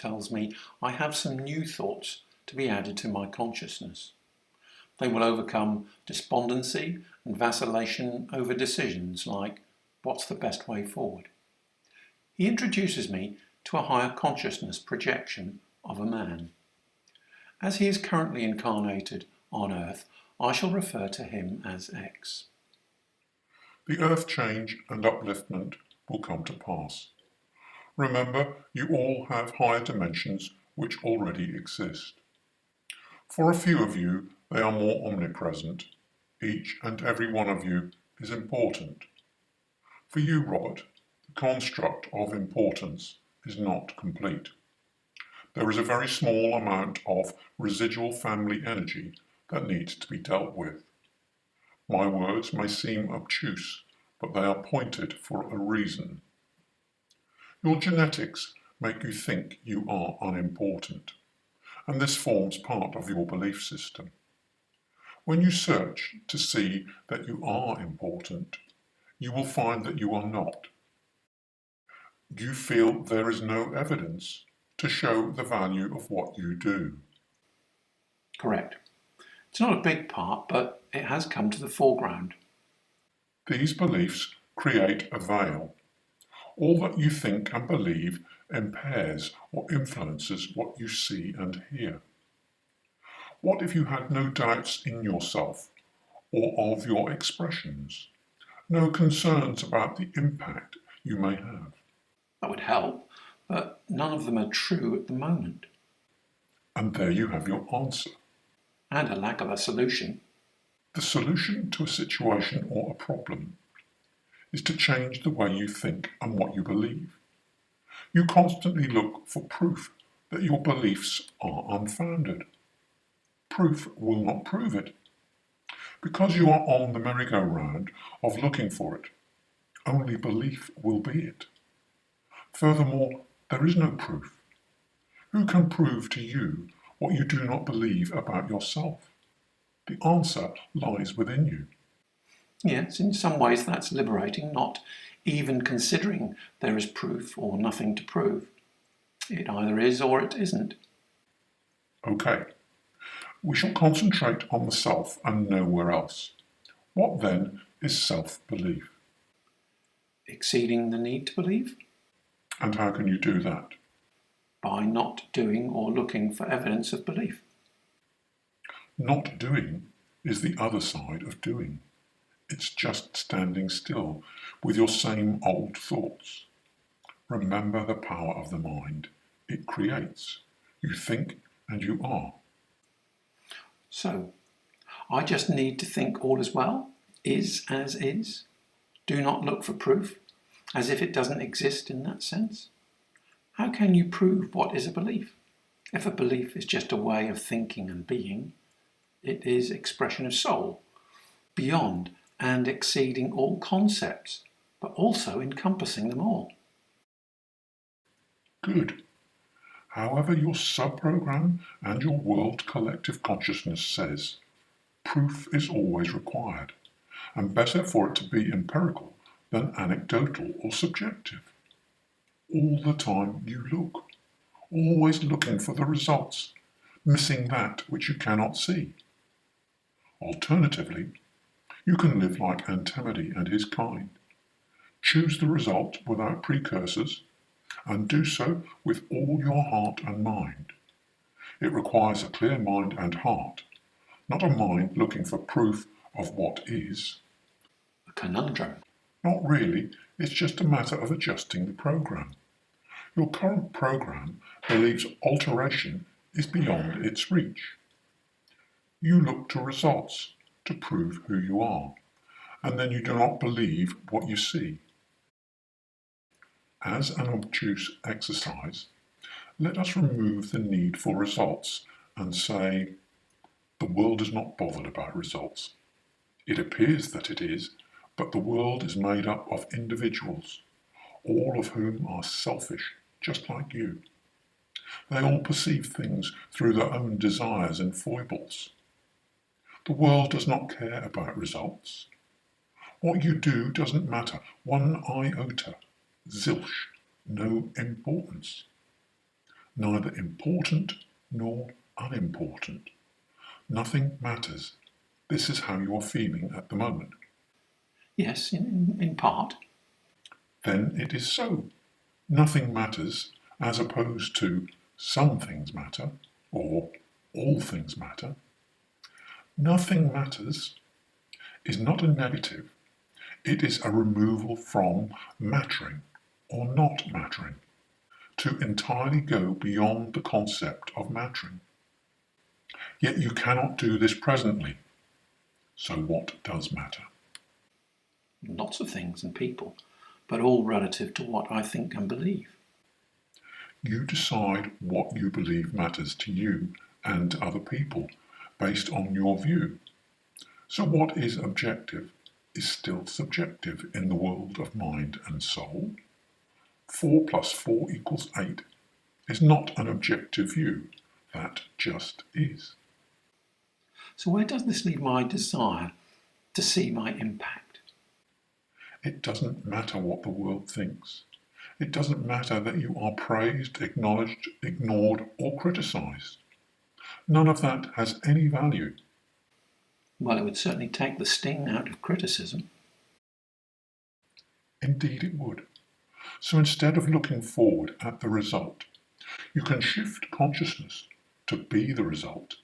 tells me I have some new thoughts to be added to my consciousness. They will overcome despondency and vacillation over decisions like, what's the best way forward? He introduces me to a higher consciousness projection of a man. As he is currently incarnated on Earth, I shall refer to him as X. The earth change and upliftment will come to pass. Remember, you all have higher dimensions which already exist. For a few of you, they are more omnipresent. Each and every one of you is important. For you, Robert, the construct of importance is not complete. There is a very small amount of residual family energy that needs to be dealt with. My words may seem obtuse, but they are pointed for a reason. Your genetics make you think you are unimportant, and this forms part of your belief system. When you search to see that you are important, you will find that you are not. You feel there is no evidence to show the value of what you do. Correct. It's not a big part, but it has come to the foreground. These beliefs create a veil. All that you think and believe impairs or influences what you see and hear. What if you had no doubts in yourself or of your expressions? No concerns about the impact you may have? That would help, but none of them are true at the moment. And there you have your answer. And a lack of a solution. The solution to a situation or a problem is to change the way you think and what you believe. You constantly look for proof that your beliefs are unfounded. Proof will not prove it. Because you are on the merry-go-round of looking for it, only belief will be it. Furthermore, there is no proof. Who can prove to you what you do not believe about yourself? The answer lies within you. Yes, in some ways that's liberating, not even considering there is proof or nothing to prove. It either is or it isn't. Okay, we shall concentrate on the self and nowhere else. What then is self-belief? Exceeding the need to believe? And how can you do that? By not doing or looking for evidence of belief. Not doing is the other side of doing. It's just standing still with your same old thoughts. Remember the power of the mind. It creates. You think and you are. So, I just need to think all is well, is as is. Do not look for proof, as if it doesn't exist in that sense. How can you prove what is a belief? If a belief is just a way of thinking and being, it is expression of soul, beyond and exceeding all concepts, but also encompassing them all. Good. However, your subprogram and your world collective consciousness says, proof is always required, and better for it to be empirical than anecdotal or subjective. All the time you look, always looking for the results, missing that which you cannot see. Alternatively, you can live like Antemedi and his kind. Choose the result without precursors, and do so with all your heart and mind. It requires a clear mind and heart, not a mind looking for proof of what is. A conundrum. Not really, it's just a matter of adjusting the program. Your current program believes alteration is beyond its reach. You look to results to prove who you are, and then you do not believe what you see. As an obtuse exercise, let us remove the need for results and say, the world is not bothered about results. It appears that it is, but the world is made up of individuals, all of whom are selfish, just like you. They all perceive things through their own desires and foibles. The world does not care about results. What you do doesn't matter one iota, zilch, no importance. neither important nor unimportant. Nothing matters. This is how you are feeling at the moment. Yes, in part. Then it is so. Nothing matters as opposed to some things matter or all things matter. Nothing matters is not a negative. It is a removal from mattering or not mattering to entirely go beyond the concept of mattering. Yet you cannot do this presently. So what does matter? Lots of things and people, but all relative to what I think and believe. You decide what you believe matters to you and to other people based on your view. So what is objective is still subjective in the world of mind and soul. 4 plus 4 equals 8 is not an objective view. That just is. So where does this leave my desire to see my impact? It doesn't matter what the world thinks. It doesn't matter that you are praised, acknowledged, ignored, or criticised. None of that has any value. Well, it would certainly take the sting out of criticism. Indeed it would. So instead of looking forward at the result, you can shift consciousness to be the result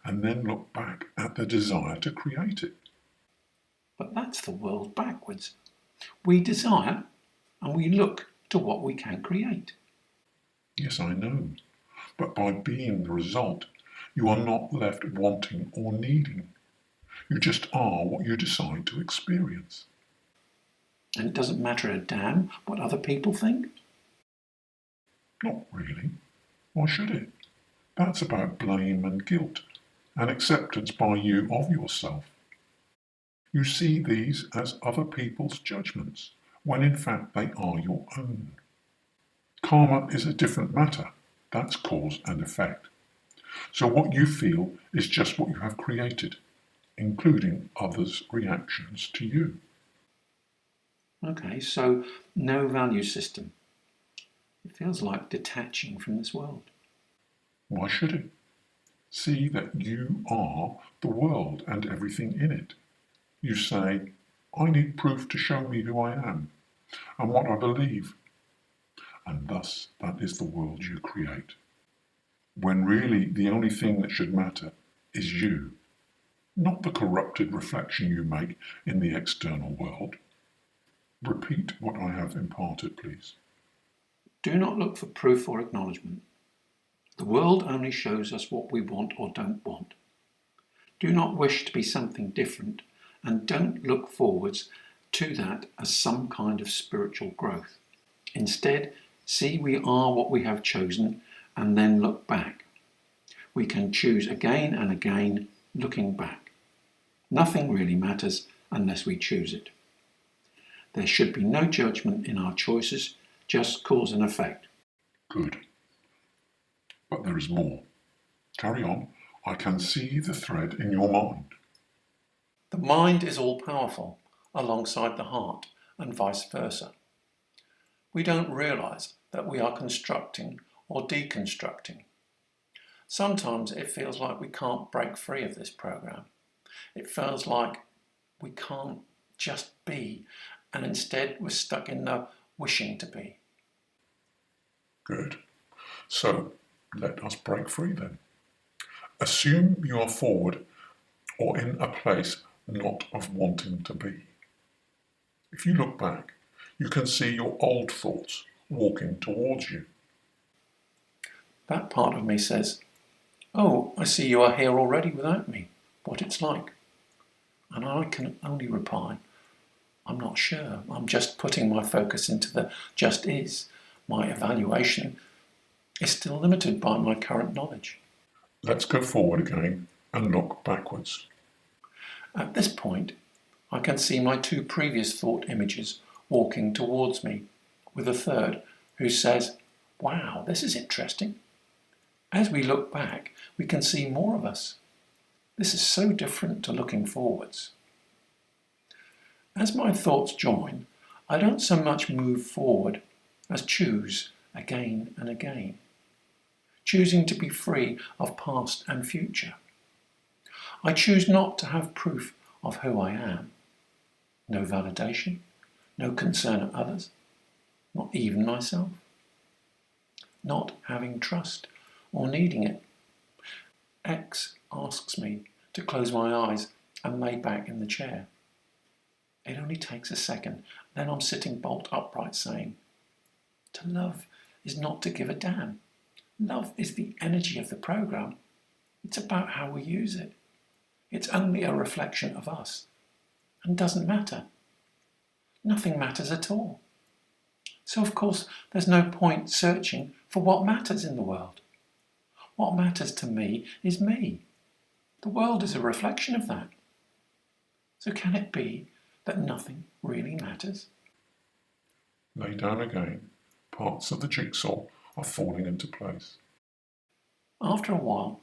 and then look back at the desire to create it. But that's the world backwards. We desire and we look to what we can create. Yes, I know. But by being the result, you are not left wanting or needing. You just are what you decide to experience. And it doesn't matter a damn what other people think? Not really. Why should it? That's about blame and guilt, and acceptance by you of yourself. You see these as other people's judgments, when in fact they are your own. Karma is a different matter. That's cause and effect. So what you feel is just what you have created, including others' reactions to you. Okay, so no value system. It feels like detaching from this world. Why should it? See that you are the world and everything in it. You say, I need proof to show me who I am and what I believe. And thus that is the world you create. When really the only thing that should matter is you, not the corrupted reflection you make in the external world. Repeat what I have imparted, please. Do not look for proof or acknowledgement. The world only shows us what we want or don't want. Do not wish to be something different, and don't look forwards to that as some kind of spiritual growth. Instead, see we are what we have chosen, and then look back. We can choose again and again, looking back. Nothing really matters unless we choose it. There should be no judgment in our choices, just cause and effect. Good. But there is more. Carry on. I can see the thread in your mind. The mind is all-powerful, alongside the heart, and vice versa. We don't realise that we are constructing or deconstructing. Sometimes it feels like we can't break free of this program. It feels like we can't just be, and instead we're stuck in the wishing to be. Good. So let us break free then. Assume you are forward or in a place not of wanting to be. If you look back, you can see your old thoughts walking towards you. That part of me says, oh, I see you are here already without me, what it's like. And I can only reply, I'm not sure. I'm just putting my focus into the just is. My evaluation is still limited by my current knowledge. Let's go forward again and look backwards. At this point, I can see my two previous thought images walking towards me, with a third who says, wow, this is interesting. As we look back, we can see more of us. This is so different to looking forwards. As my thoughts join, I don't so much move forward as choose again and again. choosing to be free of past and future. I choose not to have proof of who I am. No validation, no concern of others, not even myself. Not having trust or needing it. X asks me to close my eyes and lay back in the chair. It only takes a second, then I'm sitting bolt upright saying, to love is not to give a damn. Love is the energy of the program. It's about how we use it. It's only a reflection of us and doesn't matter. Nothing matters at all. So of course there's no point searching for what matters in the world. What matters to me is me. The world is a reflection of that. So can it be that nothing really matters? Lay down again. Parts of the jigsaw are falling into place. After a while,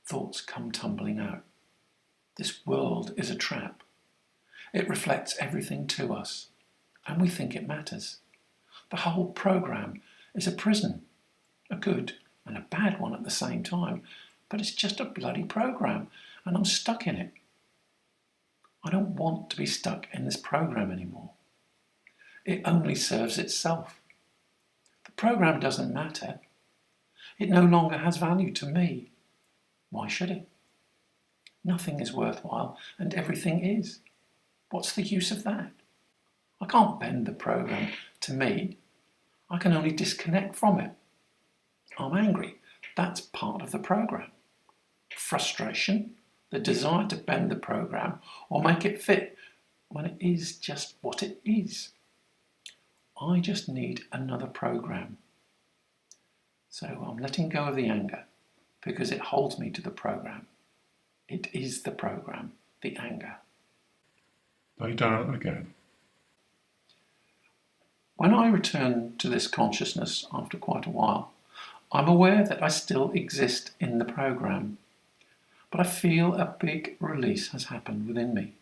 thoughts come tumbling out. This world is a trap. It reflects everything to us, and we think it matters. The whole program is a prison, a good and a bad one at the same time, but it's just a bloody program, and I'm stuck in it. I don't want to be stuck in this program anymore. It only serves itself. The program doesn't matter. It no longer has value to me. Why should it? Nothing is worthwhile and everything is. What's the use of that? I can't bend the program to me. I can only disconnect from it. I'm angry. That's part of the program. Frustration, the desire to bend the program or make it fit when it is just what it is. I just need another program. So I'm letting go of the anger because it holds me to the program. It is the program, the anger. Lay down again. When I return to this consciousness after quite a while, I'm aware that I still exist in the program, but I feel a big release has happened within me.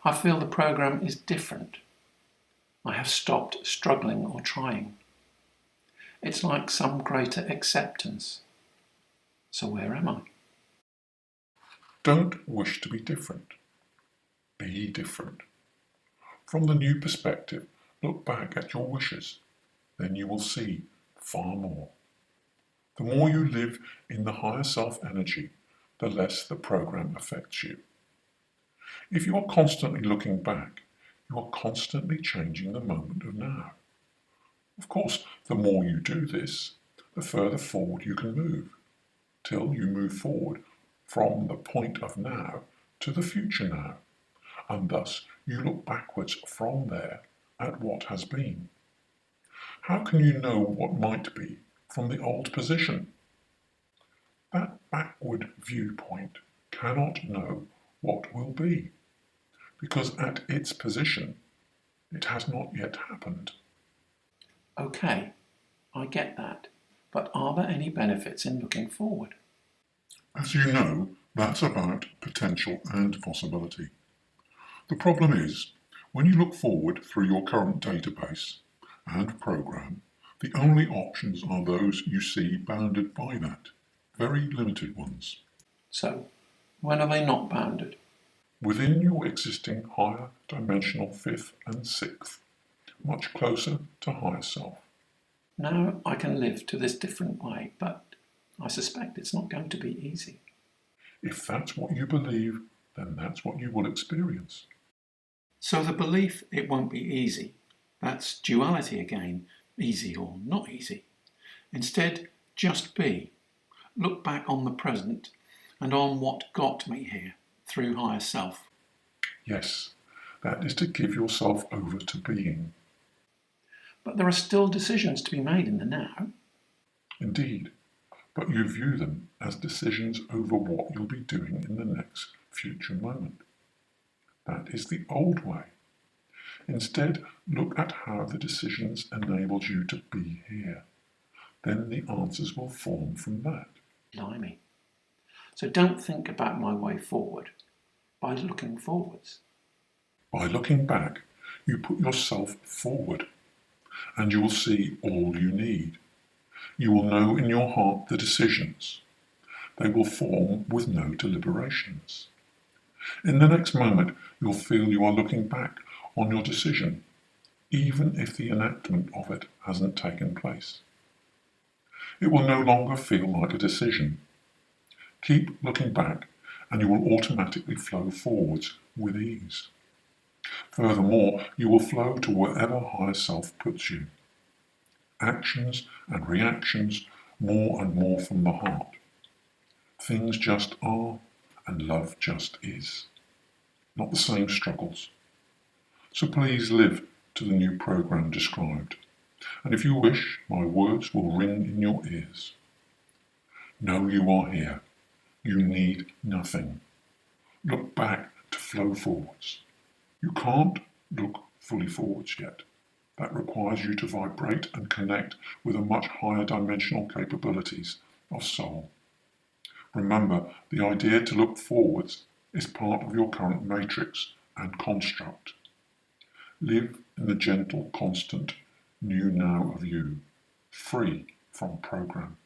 I feel the program is different. I have stopped struggling or trying. It's like some greater acceptance. So where am I? Don't wish to be different. Be different. From the new perspective, look back at your wishes. Then you will see far more. The more you live in the higher self energy, the less the program affects you. If you are constantly looking back, you are constantly changing the moment of now. Of course, the more you do this, the further forward you can move, till you move forward from the point of now to the future now, and thus you look backwards from there at what has been. How can you know what might be from the old position? That backward viewpoint cannot know what will be, because at its position it has not yet happened. Okay, I get that, but are there any benefits in looking forward? As you know, that's about potential and possibility. The problem is, when you look forward through your current database and program, the only options are those you see bounded by that, very limited ones. So, when are they not bounded? Within your existing higher dimensional fifth and sixth, much closer to higher self. Now I can live to this different way, but I suspect it's not going to be easy. If that's what you believe, then that's what you will experience. So the belief it won't be easy, that's duality again, easy or not easy. Instead, just be. Look back on the present and on what got me here through higher self. Yes, that is to give yourself over to being. But there are still decisions to be made in the now. Indeed, but you view them as decisions over what you'll be doing in the next future moment. That is the old way. Instead, look at how the decisions enabled you to be here. Then the answers will form from that. Blimey. So don't think about my way forward by looking forwards. By looking back, you put yourself forward, and you will see all you need. You will know in your heart the decisions. They will form with no deliberations. In the next moment, you'll feel you are looking back on your decision, even if the enactment of it hasn't taken place. It will no longer feel like a decision. Keep looking back, and you will automatically flow forwards with ease. Furthermore, you will flow to wherever higher self puts you. Actions and reactions, more and more from the heart. Things just are, and love just is. Not the same struggles. So please live to the new program described. And if you wish, my words will ring in your ears. Know you are here. You need nothing. Look back to flow forwards. You can't look fully forwards yet. That requires you to vibrate and connect with a much higher dimensional capabilities of soul. Remember, the idea to look forwards is part of your current matrix and construct. Live in the gentle, constant, new now of you, free from program.